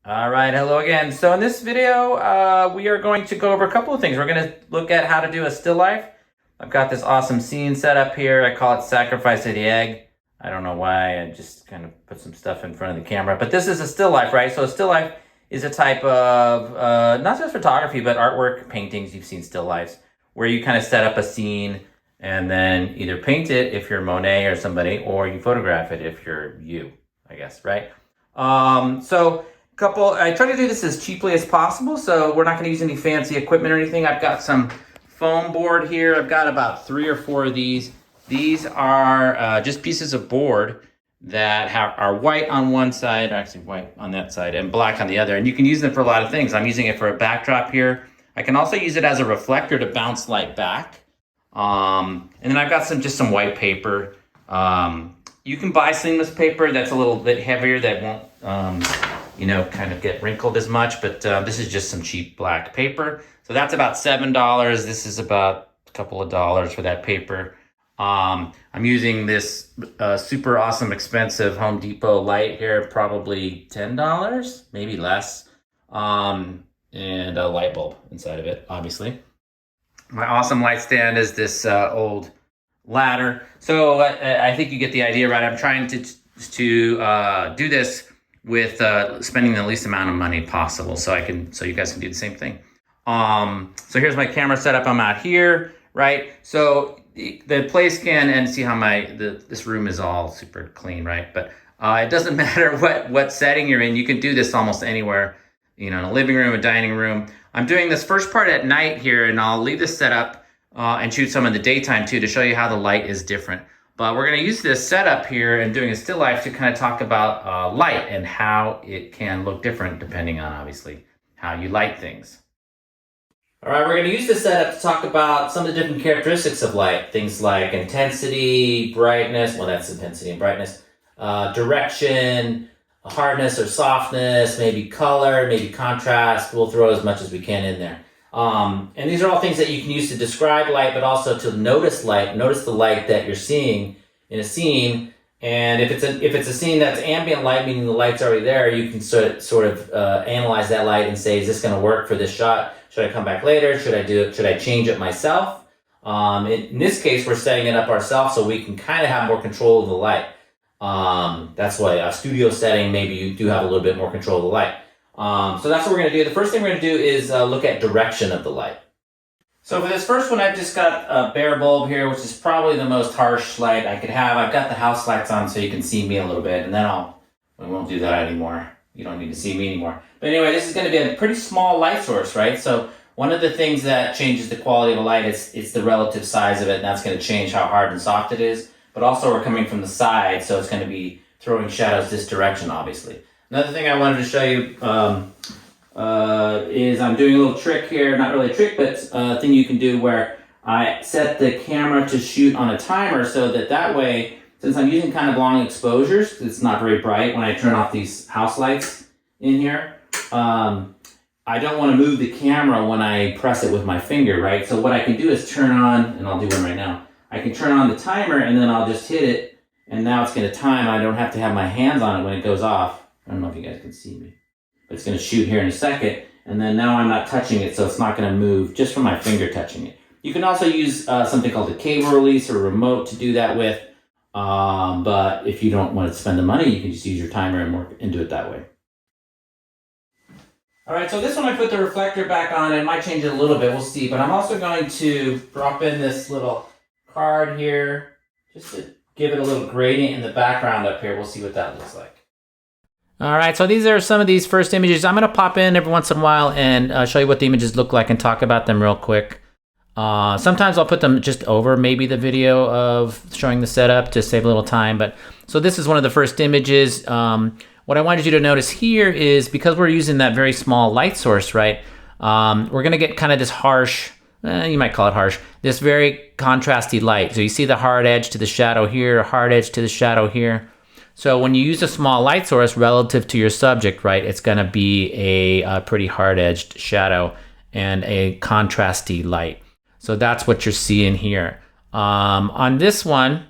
All right, hello again. So in this video, we are going to go over a couple of things. We're going to look at how to do a still life. I've got this awesome scene set up here. I call it Sacrifice of the Egg. I don't know why, I just kind of put some stuff in front of the camera. But this is a still life, right? So a still life is a type of, not just photography, but artwork, paintings. You've seen still lifes, where you kind of set up a scene and then either paint it if you're Monet or somebody, or you photograph it if you're you, I guess, right? I try to do this as cheaply as possible, so we're not going to use any fancy equipment or anything. I've got some foam board here. I've got about 3 or 4 of these. These are just pieces of board that are white on one side, actually white on that side, and black on the other. And you can use them for a lot of things. I'm using it for a backdrop here. I can also use it as a reflector to bounce light back. And then I've got some white paper. You can buy seamless paper that's a little bit heavier that won't kind of get wrinkled as much, but this is just some cheap black paper. So that's about $7. This is about a couple of dollars for that paper. I'm using this super awesome expensive Home Depot light here, probably $10, maybe less, and a light bulb inside of it, obviously. My awesome light stand is this old ladder. So I think you get the idea, right? I'm trying to do this with spending the least amount of money possible, so you guys can do the same thing. So here's my camera setup. I'm out here, right? So the place can, and see how this room is all super clean, right? But it doesn't matter what setting you're in. You can do this almost anywhere, in a living room, a dining room. I'm doing this first part at night here, and I'll leave this set up and shoot some in the daytime too, to show you how the light is different. But we're going to use this setup here and doing a still life to kind of talk about light and how it can look different depending on, obviously, how you light things. All right, we're going to use this setup to talk about some of the different characteristics of light. Things like intensity, brightness, well, that's intensity and brightness, direction, hardness or softness, maybe color, maybe contrast. We'll throw as much as we can in there. And these are all things that you can use to describe light, but also to notice light. Notice the light that you're seeing in a scene. And if it's a scene that's ambient light, meaning the light's already there, you can sort of analyze that light and say, is this going to work for this shot? Should I come back later? Should I change it myself? In this case, we're setting it up ourselves, so we can kind of have more control of the light. That's why a studio setting, maybe you do have a little bit more control of the light. So that's what we're going to do. The first thing we're going to do is look at direction of the light. So for this first one, I've just got a bare bulb here, which is probably the most harsh light I could have. I've got the house lights on so you can see me a little bit, and then we won't do that anymore. You don't need to see me anymore. But anyway, this is going to be a pretty small light source, right? So one of the things that changes the quality of a light is the relative size of it, and that's going to change how hard and soft it is. But also we're coming from the side, so it's going to be throwing shadows this direction, obviously. Another thing I wanted to show you is I'm doing a little trick here, not really a trick, but a thing you can do where I set the camera to shoot on a timer so that way, since I'm using kind of long exposures, it's not very bright when I turn off these house lights in here, I don't want to move the camera when I press it with my finger, right? So what I can do is turn on, and I'll do one right now, I can turn on the timer and then I'll just hit it, and now it's going to time. I don't have to have my hands on it when it goes off. I don't know if you guys can see me, but it's going to shoot here in a second, and then now I'm not touching it, so it's not going to move just from my finger touching it. You can also use something called a cable release or a remote to do that with, but if you don't want to spend the money, you can just use your timer and do it that way. All right, so this one I put the reflector back on. It might change it a little bit, we'll see, but I'm also going to drop in this little card here just to give it a little gradient in the background up here. We'll see what that looks like. All right, so these are some of these first images. I'm going to pop in every once in a while and show you what the images look like and talk about them real quick. Sometimes I'll put them just over maybe the video of showing the setup to save a little time. So this is one of the first images. What I wanted you to notice here is because we're using that very small light source, right? We're going to get kind of this harsh, you might call it harsh, this very contrasty light. So you see the hard edge to the shadow here, hard edge to the shadow here. So when you use a small light source relative to your subject, right, it's going to be a pretty hard-edged shadow and a contrasty light. So that's what you're seeing here. On this one,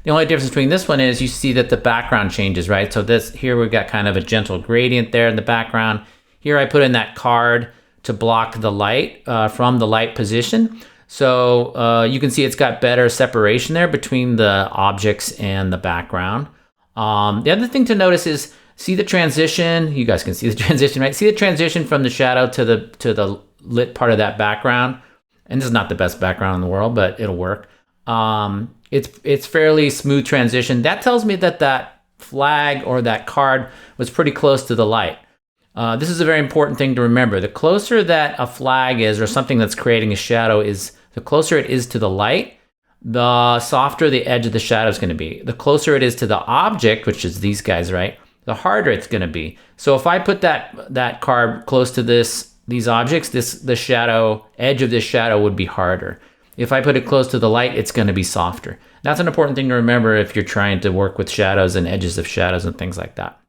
The only difference between this one is you see that the background changes, right? So this here we've got kind of a gentle gradient there in the background. Here I put in that card to block the light from the light position. So you can see it's got better separation there between the objects and the background. The other thing to notice is, see the transition? You guys can see the transition, right? See the transition from the shadow to the lit part of that background? And this is not the best background in the world, but it'll work. It's fairly smooth transition. That tells me that that flag or that card was pretty close to the light. This is a very important thing to remember. The closer that a flag is, or something that's creating a shadow is, the closer it is to the light, the softer the edge of the shadow is going to be. The closer it is to the object, which is these guys, right, the harder it's going to be. So if I put that card close to these objects, the shadow edge of this shadow would be harder. If I put it close to the light, it's going to be softer. That's an important thing to remember if you're trying to work with shadows and edges of shadows and things like that.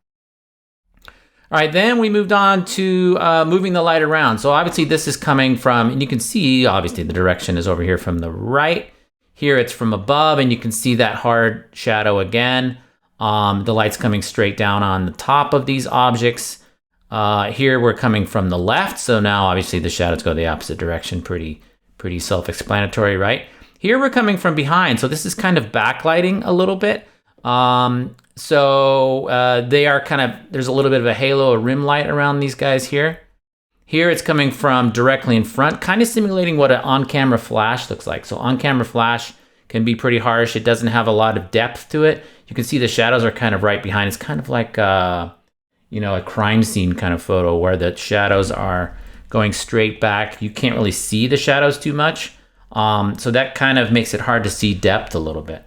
All right, then we moved on to moving the light around. So obviously this is coming from, and you can see obviously the direction is over here from the right. Here it's from above, and you can see that hard shadow again. The light's coming straight down on the top of these objects. Here we're coming from the left, so now obviously the shadows go the opposite direction. Pretty self-explanatory, right? Here we're coming from behind, so this is kind of backlighting a little bit. They are kind of, there's a little bit of a halo, a rim light around these guys here. Here it's coming from directly in front, kind of simulating what an on-camera flash looks like. So on-camera flash can be pretty harsh. It doesn't have a lot of depth to it. You can see the shadows are kind of right behind. It's kind of like a crime scene kind of photo where the shadows are going straight back. You can't really see the shadows too much. So that kind of makes it hard to see depth a little bit.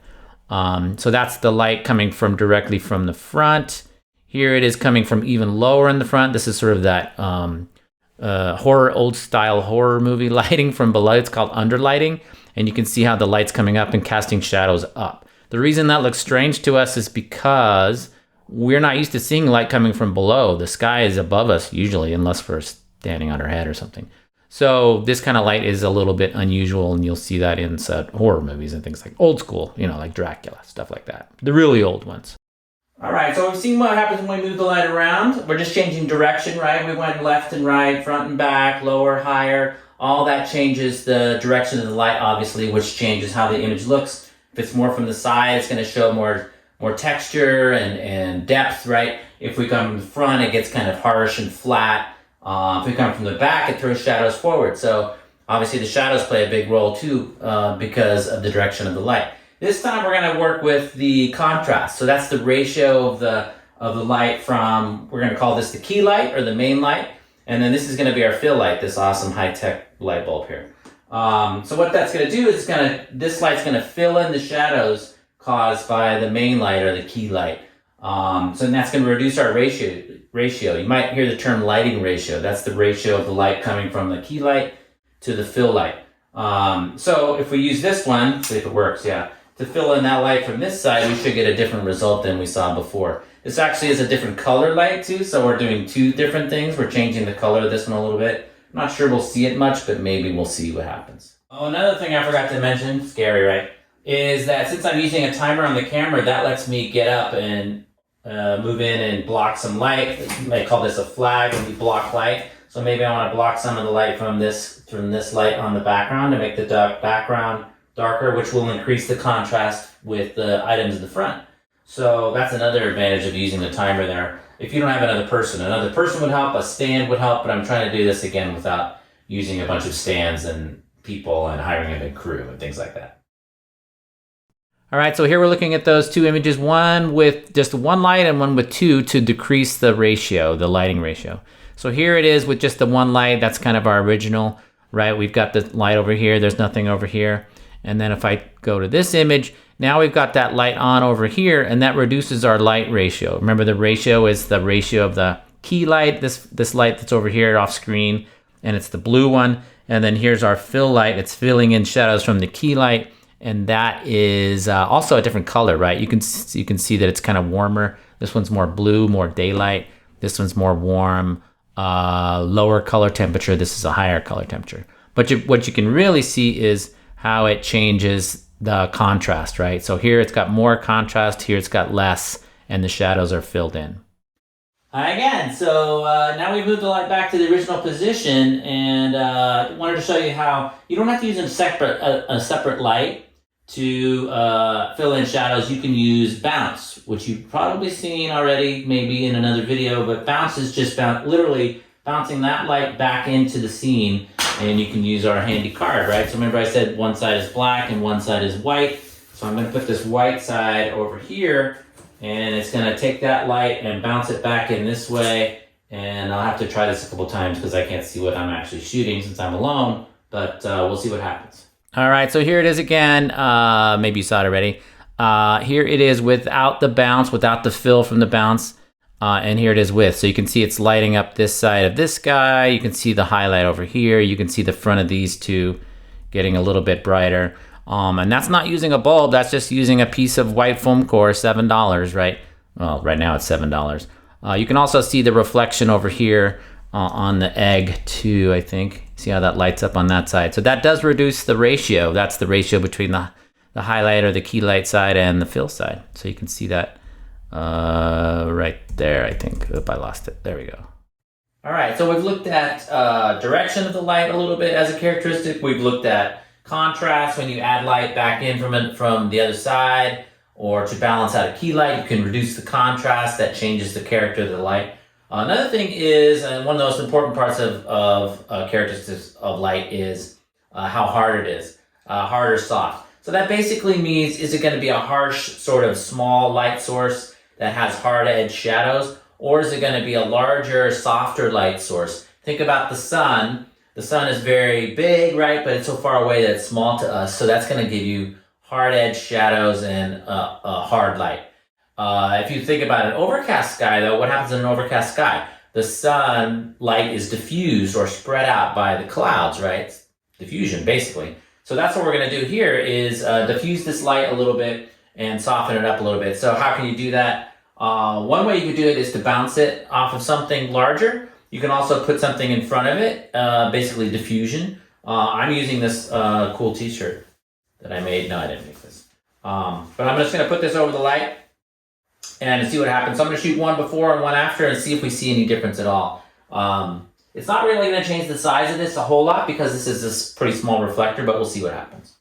So that's the light coming from directly from the front. Here it is coming from even lower in the front. This is sort of that old style horror movie lighting from below. It's called underlighting. And you can see how the light's coming up and casting shadows up. The reason that looks strange to us is because we're not used to seeing light coming from below. The sky is above us usually, unless we're standing on our head or something. So this kind of light is a little bit unusual, and you'll see that in horror movies and things like old school, like Dracula, stuff like that. The really old ones. All right, so we've seen what happens when we move the light around. We're just changing direction, right? We went left and right, front and back, lower, higher. All that changes the direction of the light, obviously, which changes how the image looks. If it's more from the side, it's going to show more texture and depth, right? If we come from the front, it gets kind of harsh and flat. If we come from the back, it throws shadows forward. So obviously the shadows play a big role too because of the direction of the light. This time we're going to work with the contrast. So that's the ratio of the light from, we're going to call this the key light or the main light. And then this is going to be our fill light, this awesome high-tech light bulb here. So what that's going to do is this light's going to fill in the shadows caused by the main light or the key light. So that's going to reduce our ratio. You might hear the term lighting ratio. That's the ratio of the light coming from the key light to the fill light. So if we use this one, see if it works, yeah. To fill in that light from this side, we should get a different result than we saw before. This actually is a different color light too, so we're doing two different things. We're changing the color of this one a little bit. I'm not sure we'll see it much, but maybe we'll see what happens. Oh, another thing I forgot to mention, scary, right, is that since I'm using a timer on the camera, that lets me get up and move in and block some light. You might call this a flag when you block light. So maybe I want to block some of the light from this light on the background to make the background darker, which will increase the contrast with the items in the front. So that's another advantage of using the timer there. If you don't have another person would help, a stand would help, but I'm trying to do this again without using a bunch of stands and people and hiring a big crew and things like that. All right, so here we're looking at those two images, one with just one light and one with two to decrease the ratio, the lighting ratio. So here it is with just the one light. That's kind of our original, right? We've got the light over here. There's nothing over here. And then if I go to this image, now we've got that light on over here, and that reduces our light ratio. Remember, the ratio is the ratio of the key light, this light that's over here off screen, and it's the blue one. And then here's our fill light. It's filling in shadows from the key light, and that is also a different color, right? You can see that it's kind of warmer. This one's more blue, more daylight. This one's more warm, lower color temperature. This is a higher color temperature. But what you can really see is how it changes the contrast, right? So here it's got more contrast, here it's got less, and the shadows are filled in. Again, so now we've moved the light back to the original position, and wanted to show you how you don't have to use a separate light to fill in shadows. You can use bounce, which you've probably seen already, maybe in another video, but bounce is just literally bouncing that light back into the scene, and you can use our handy card, right? So remember I said one side is black and one side is white. So I'm gonna put this white side over here, and it's gonna take that light and bounce it back in this way. And I'll have to try this a couple times because I can't see what I'm actually shooting since I'm alone, but we'll see what happens. All right, so here it is again. Maybe you saw it already. Here it is without the bounce, without the fill from the bounce. And here it is with. So you can see it's lighting up this side of this guy. You can see the highlight over here. You can see the front of these two getting a little bit brighter. And that's not using a bulb. That's just using a piece of white foam core, $7, right? Well, right now it's $7. You can also see the reflection over here on the egg too, I think. See how that lights up on that side. So that does reduce the ratio. That's the ratio between the highlight or the key light side and the fill side. So you can see that right there, I think. Oop, I lost it. There we go. All right, so we've looked at direction of the light a little bit as a characteristic. We've looked at contrast when you add light back in from the other side, or to balance out a key light, you can reduce the contrast. That changes the character of the light. Another thing is, and one of the most important parts of characteristics of light is how hard it is, hard or soft. So that basically means, is it going to be a harsh sort of small light source that has hard edge shadows, or is it going to be a larger, softer light source? Think about the sun. The sun is very big, right? But it's so far away that it's small to us. So that's going to give you hard edge shadows and a hard light. If you think about an overcast sky, though, what happens in an overcast sky? The sunlight is diffused or spread out by the clouds, right? It's diffusion, basically. So that's what we're going to do here is diffuse this light a little bit and soften it up a little bit. So how can you do that? One way you could do it is to bounce it off of something larger. You can also put something in front of it, basically diffusion. I'm using this cool t-shirt that I made. No, I didn't make this. But I'm just going to put this over the light and see what happens. So I'm going to shoot one before and one after and see if we see any difference at all. It's not really going to change the size of this a whole lot because this is this pretty small reflector, but we'll see what happens.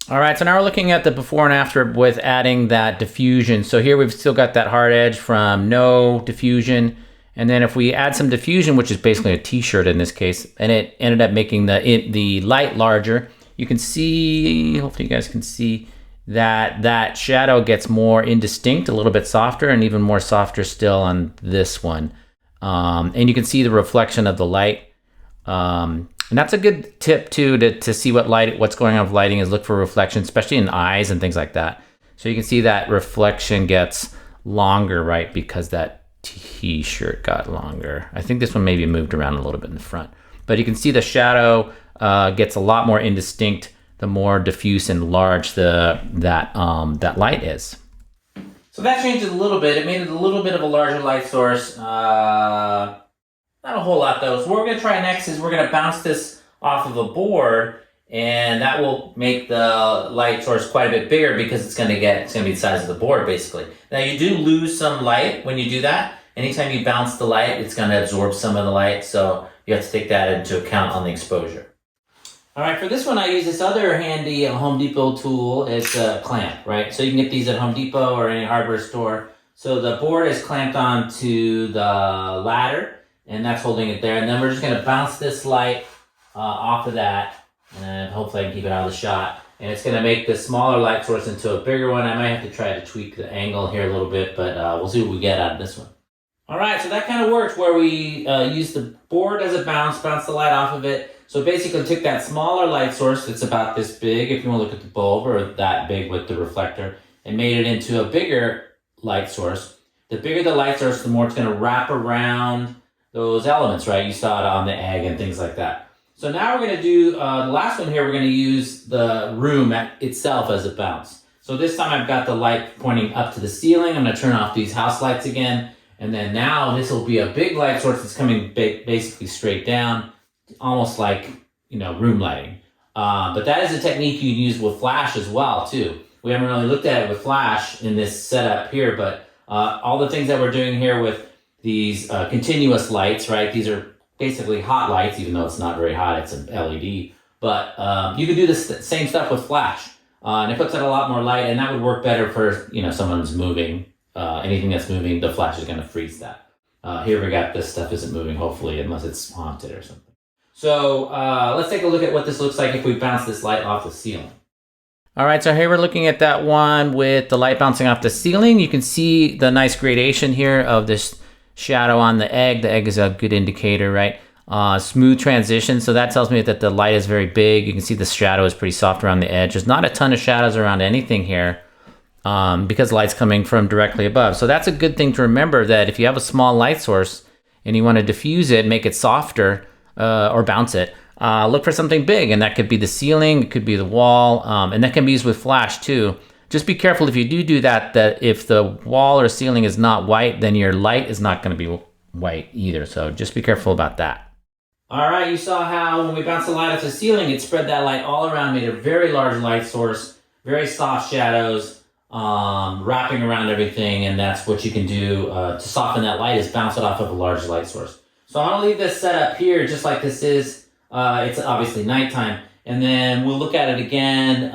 All right, so now we're looking at the before and after with adding that diffusion. So here we've still got that hard edge from no diffusion. And then if we add some diffusion, which is basically a t-shirt in this case, and it ended up making the light larger, you can see, hopefully you guys can see, that shadow gets more indistinct, a little bit softer, and even more softer still on this one. And you can see the reflection of the light. And that's a good tip too, to see what's going on with lighting, is look for reflection, especially in eyes and things like that. So you can see that reflection gets longer, right? Because that t-shirt got longer. I think this one maybe moved around a little bit in the front, but you can see the shadow gets a lot more indistinct the more diffuse and large that light is. So that changed it a little bit. It made it a little bit of a larger light source. Not a whole lot though. So what we're going to try next is we're going to bounce this off of a board, and that will make the light source quite a bit bigger because it's going to be the size of the board basically. Now you do lose some light when you do that. Anytime you bounce the light, it's going to absorb some of the light, so you have to take that into account on the exposure. All right, for this one I use this other handy Home Depot tool. It's a clamp, right? So you can get these at Home Depot or any hardware store. So the board is clamped onto the ladder, and that's holding it there. And then we're just going to bounce this light off of that, and hopefully I can keep it out of the shot. And it's going to make the smaller light source into a bigger one. I might have to try to tweak the angle here a little bit, but we'll see what we get out of this one. All right, so that kind of works where we use the board as a bounce the light off of it. So basically took that smaller light source that's about this big, if you want to look at the bulb, or that big with the reflector, and made it into a bigger light source. The bigger the light source, the more it's going to wrap around those elements, right? You saw it on the egg and things like that. So now we're going to do the last one here. We're going to use the room itself as a bounce. So this time I've got the light pointing up to the ceiling. I'm going to turn off these house lights again. And then now this will be a big light source that's coming basically straight down, almost like, room lighting. But that is a technique you can use with flash as well too. We haven't really looked at it with flash in this setup here, but all the things that we're doing here with these continuous lights, right? These are basically hot lights, even though it's not very hot, it's an LED. But you could do this same stuff with flash. And it puts out a lot more light, and that would work better for, someone's moving. Anything that's moving, the flash is going to freeze that. Here we got this stuff isn't moving, hopefully, unless it's haunted or something. So let's take a look at what this looks like if we bounce this light off the ceiling. All right, so here we're looking at that one with the light bouncing off the ceiling. You can see the nice gradation here of this shadow on the egg. The egg is a good indicator, right? Smooth transition, so that tells me that the light is very big. You can see the shadow is pretty soft around the edge. There's not a ton of shadows around anything here because light's coming from directly above. So that's a good thing to remember, that if you have a small light source and you want to diffuse it, make it softer or bounce it, look for something big, and that could be the ceiling, it could be the wall, and that can be used with flash too. Just be careful if you do that if the wall or ceiling is not white, then your light is not going to be white either. So just be careful about that. All right, you saw how when we bounced the light off the ceiling, it spread that light all around, made a very large light source, very soft shadows, wrapping around everything, and that's what you can do to soften that light, is bounce it off of a large light source. So I'm gonna leave this set up here just like this is. It's obviously nighttime, and then we'll look at it again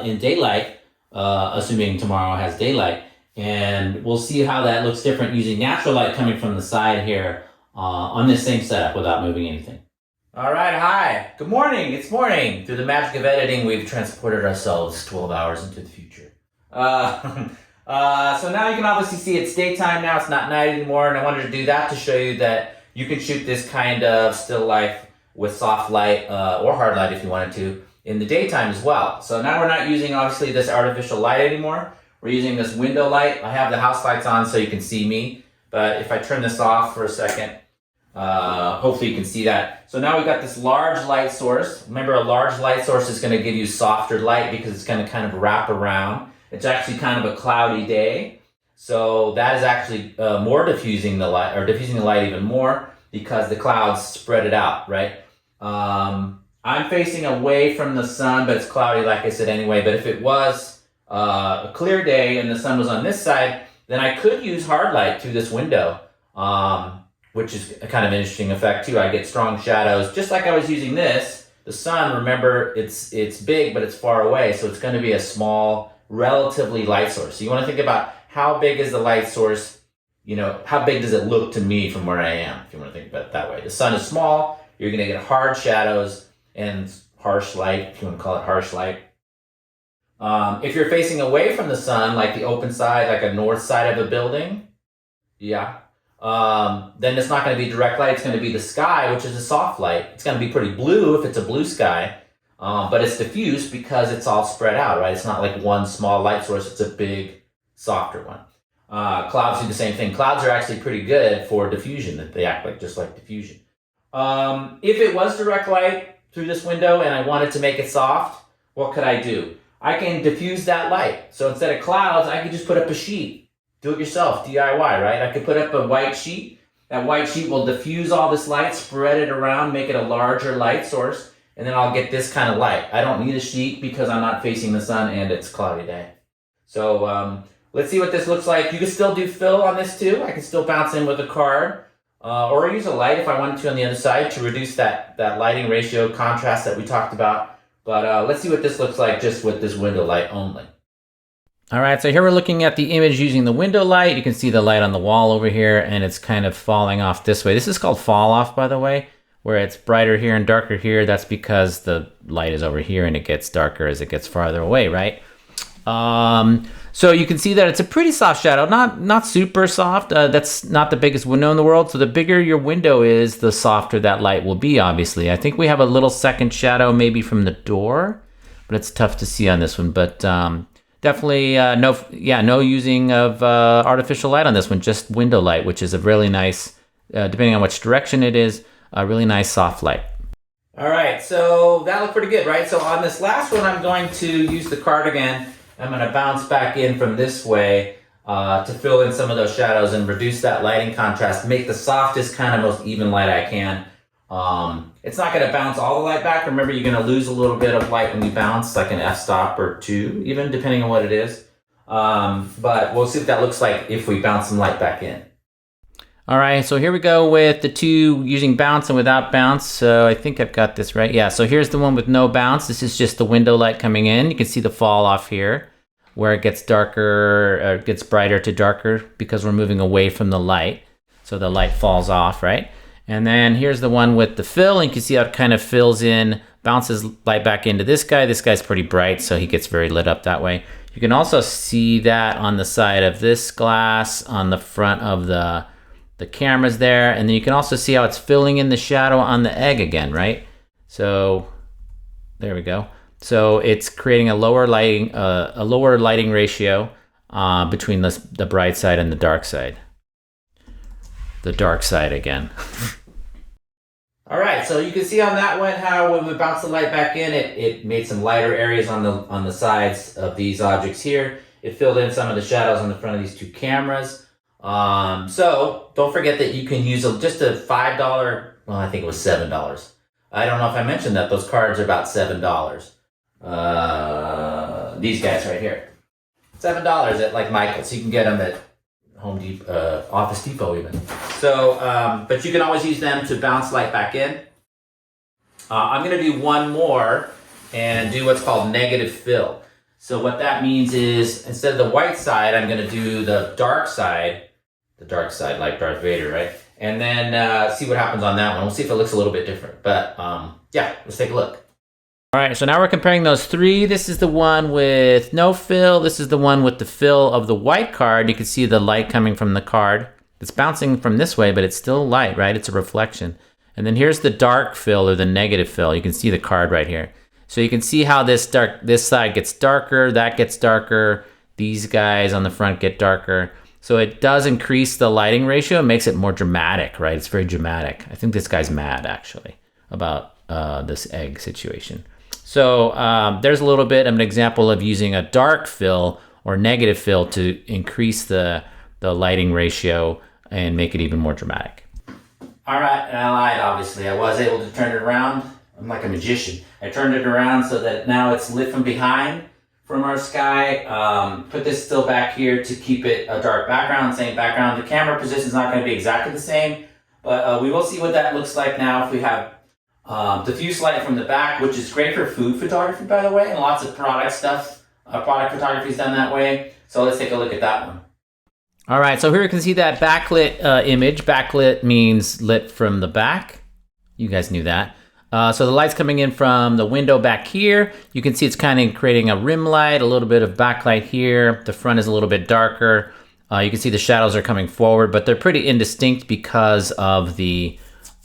in daylight, assuming tomorrow has daylight, and we'll see how that looks different using natural light coming from the side here on this same setup without moving anything. All right, hi, good morning, it's morning. Through the magic of editing, we've transported ourselves 12 hours into the future. So now you can obviously see it's daytime now, it's not night anymore, and I wanted to do that to show you that you can shoot this kind of still life with soft light or hard light if you wanted to in the daytime as well. So now we're not using obviously this artificial light anymore. We're using this window light. I have the house lights on so you can see me, but if I turn this off for a second, hopefully you can see that. So now we've got this large light source. Remember, a large light source is going to give you softer light because it's going to kind of wrap around. It's actually kind of a cloudy day, so that is actually more diffusing the light, or diffusing the light even more, because the clouds spread it out, right? I'm facing away from the sun, but it's cloudy, like I said anyway. But if it was a clear day and the sun was on this side, then I could use hard light through this window, which is a kind of interesting effect too. I get strong shadows, just like I was using this. The sun, remember, it's big, but it's far away, so it's going to be a small, relatively light source. So you want to think about how big is the light source. How big does it look to me from where I am, if you want to think about it that way. The sun is small, you're going to get hard shadows and harsh light, if you want to call it harsh light. If you're facing away from the sun, like the open side, like a north side of a building, then it's not going to be direct light, it's going to be the sky, which is a soft light. It's going to be pretty blue if it's a blue sky, but it's diffused because it's all spread out, right? It's not like one small light source, it's a big, softer one. Clouds do the same thing. Clouds are actually pretty good for diffusion. They act like just like diffusion. If it was direct light through this window and I wanted to make it soft, what could I do? I can diffuse that light. So instead of clouds, I could just put up a sheet. Do it yourself, DIY, right? I could put up a white sheet. That white sheet will diffuse all this light, spread it around, make it a larger light source, and then I'll get this kind of light. I don't need a sheet because I'm not facing the sun and it's a cloudy day. So let's see what this looks like. You can still do fill on this too. I can still bounce in with a card. Or use a light if I wanted to on the other side to reduce that lighting ratio contrast that we talked about. But let's see what this looks like just with this window light only. All right, so here we're looking at the image using the window light. You can see the light on the wall over here, and it's kind of falling off this way. This is called fall off, by the way, where it's brighter here and darker here. That's because the light is over here and it gets darker as it gets farther away, right? So you can see that it's a pretty soft shadow, not super soft. That's not the biggest window in the world. So the bigger your window is, the softer that light will be, obviously. I think we have a little second shadow maybe from the door, but it's tough to see on this one. But definitely no using of artificial light on this one, just window light, which is a really nice, depending on which direction it is, a really nice soft light. All right, so that looked pretty good, right? So on this last one, I'm going to use the card again. I'm going to bounce back in from this way to fill in some of those shadows and reduce that lighting contrast, make the softest kind of most even light I can. It's not going to bounce all the light back. Remember, you're going to lose a little bit of light when you bounce, like an f-stop or 2, even depending on what it is. But we'll see what that looks like if we bounce some light back in. All right, so here we go with the 2 using bounce and without bounce. So I think I've got this right. Yeah, so here's the one with no bounce. This is just the window light coming in. You can see the fall off here where it gets darker, or gets brighter to darker because we're moving away from the light. So the light falls off, right? And then here's the one with the fill, and you can see how it kind of fills in, bounces light back into this guy. This guy's pretty bright, so he gets very lit up that way. You can also see that on the side of this glass, on the front of the cameras there, and then you can also see how it's filling in the shadow on the egg again, right? So there we go. So it's creating a lower lighting ratio between the bright side and the dark side. The dark side again. All right, so you can see on that one how when we bounce the light back in, it made some lighter areas on the sides of these objects here. It filled in some of the shadows on the front of these 2 cameras. So don't forget that you can use just a $5, well, I think it was $7. I don't know if I mentioned that those cards are about $7. These guys right here, $7 at like Michael's. You can get them at Home Depot, Office Depot even. So, but you can always use them to bounce light back in. I'm going to do one more and do what's called negative fill. So what that means is instead of the white side, I'm going to do the dark side like Darth Vader, right? And then see what happens on that one. We'll see if it looks a little bit different. But yeah, let's take a look. All right, so now we're comparing those 3. This is the one with no fill. This is the one with the fill of the white card. You can see the light coming from the card. It's bouncing from this way, but it's still light, right? It's a reflection. And then here's the dark fill or the negative fill. You can see the card right here. So you can see how this side gets darker, that gets darker. These guys on the front get darker. So it does increase the lighting ratio. It makes it more dramatic, right? It's very dramatic. I think this guy's mad, actually, about this egg situation. So there's a little bit of an example of using a dark fill or negative fill to increase the lighting ratio and make it even more dramatic. All right, and I lied, obviously. I was able to turn it around. I'm like a magician. I turned it around so that now it's lit from behind from our sky. Put this still back here to keep it a dark background, same background. The camera position is not going to be exactly the same, but we will see what that looks like now if we have diffuse light from the back, which is great for food photography, by the way, and lots of product stuff. Product photography is done that way. So let's take a look at that one. All right, so here you can see that backlit image. Backlit means lit from the back. You guys knew that. So the light's coming in from the window back here. You can see it's kind of creating a rim light, a little bit of backlight here. The front is a little bit darker. You can see the shadows are coming forward, but they're pretty indistinct because of the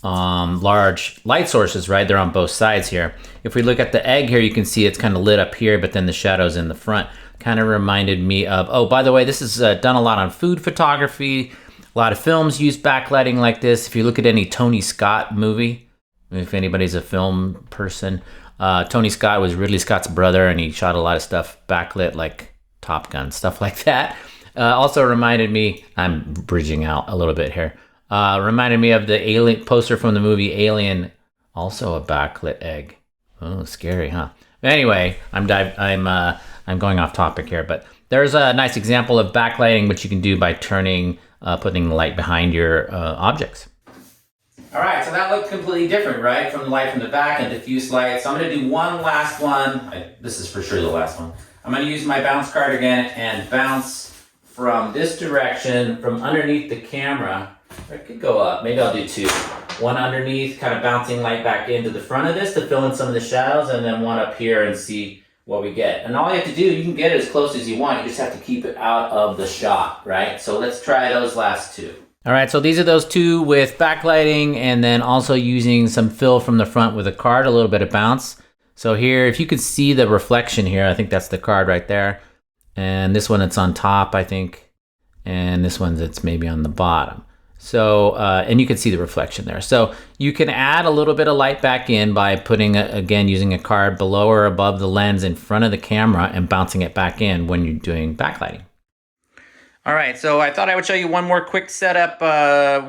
large light sources, right? They're on both sides here. If we look at the egg here, you can see it's kind of lit up here, but then the shadows in the front kind of reminded me of, oh, by the way, this is done a lot on food photography. A lot of films use backlighting like this. If you look at any Tony Scott movie, if anybody's a film person, Tony Scott was Ridley Scott's brother, and he shot a lot of stuff backlit, like Top Gun, stuff like that. Also reminded me, I'm bridging out a little bit here, reminded me of the Alien poster from the movie Alien, also a backlit egg. Oh, scary, huh? Anyway, I'm going off topic here, but there's a nice example of backlighting, which you can do by putting the light behind your objects. All right, so that looked completely different, right? From the light from the back and diffuse light. So I'm gonna do one last one. This is for sure the last one. I'm gonna use my bounce card again and bounce from this direction, from underneath the camera. I could go up, maybe I'll do 2. One underneath, kind of bouncing light back into the front of this to fill in some of the shadows, and then one up here and see what we get. And all you have to do, you can get it as close as you want, you just have to keep it out of the shot, right? So let's try those last 2. All right, so these are those 2 with backlighting and then also using some fill from the front with a card, a little bit of bounce. So here, if you could see the reflection here, I think that's the card right there. And this one, it's on top, I think. And this one, it's maybe on the bottom. So, and you can see the reflection there. So you can add a little bit of light back in by putting, again, using a card below or above the lens in front of the camera and bouncing it back in when you're doing backlighting. All right, so I thought I would show you one more quick setup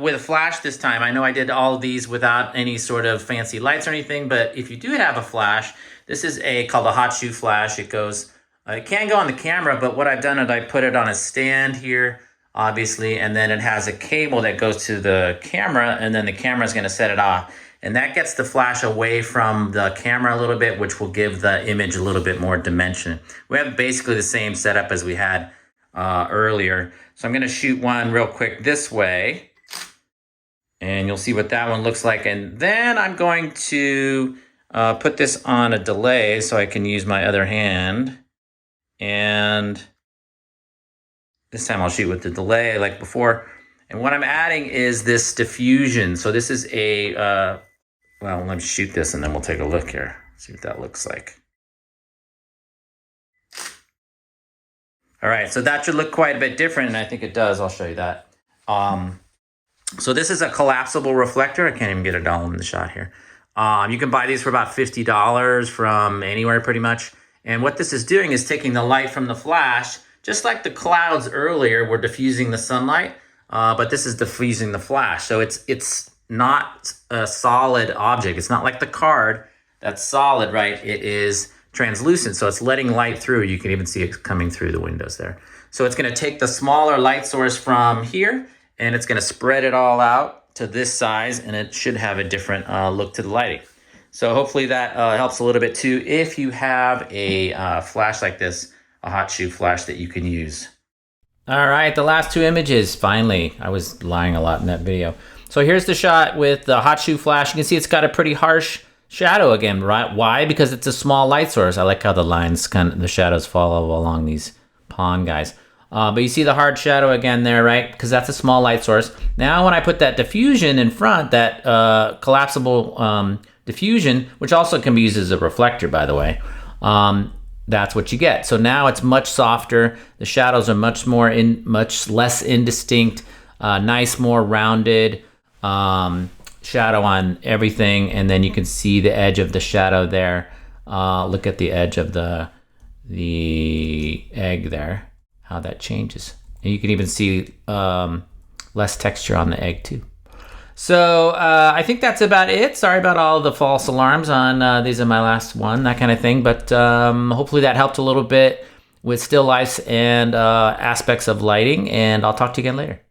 with a flash this time. I know I did all of these without any sort of fancy lights or anything, but if you do have a flash, this is called a hot shoe flash. It can go on the camera, but what I've done is I put it on a stand here, obviously, and then it has a cable that goes to the camera, and then the camera is going to set it off. And that gets the flash away from the camera a little bit, which will give the image a little bit more dimension. We have basically the same setup as we had earlier. So I'm going to shoot one real quick this way, and you'll see what that one looks like. And then I'm going to put this on a delay so I can use my other hand. And this time I'll shoot with the delay like before. And what I'm adding is this diffusion. So this is well, let me shoot this and then we'll take a look here. See what that looks like. All right, so that should look quite a bit different, and I think it does. I'll show you that. So this is a collapsible reflector. I can't even get it all in the shot here. You can buy these for about $50 from anywhere pretty much. And what this is doing is taking the light from the flash, just like the clouds earlier were diffusing the sunlight, but this is diffusing the flash. So it's not a solid object. It's not like the card that's solid, right? It is translucent, so it's letting light through. You can even see it coming through the windows there. So it's going to take the smaller light source from here, and it's going to spread it all out to this size, and it should have a different look to the lighting. So hopefully that helps a little bit too if you have a flash like this, a hot shoe flash that you can use. All right, the last two images, finally. I was lying a lot in that video. So here's the shot with the hot shoe flash. You can see it's got a pretty harsh shadow again, right? Why? Because it's a small light source. I like how the lines the shadows follow along these pawn guys. But you see the hard shadow again there, right? Because that's a small light source. Now when I put that diffusion in front, that collapsible diffusion, which also can be used as a reflector, by the way, that's what you get. So now it's much softer. The shadows are much less indistinct, nice, more rounded shadow on everything, and then you can see the edge of the shadow there. Look at the edge of the egg there, how that changes. And you can even see less texture on the egg too. So I think that's about it. Sorry about all the false alarms on these are my last one, that kind of thing. But hopefully that helped a little bit with still lifes and aspects of lighting. And I'll talk to you again later.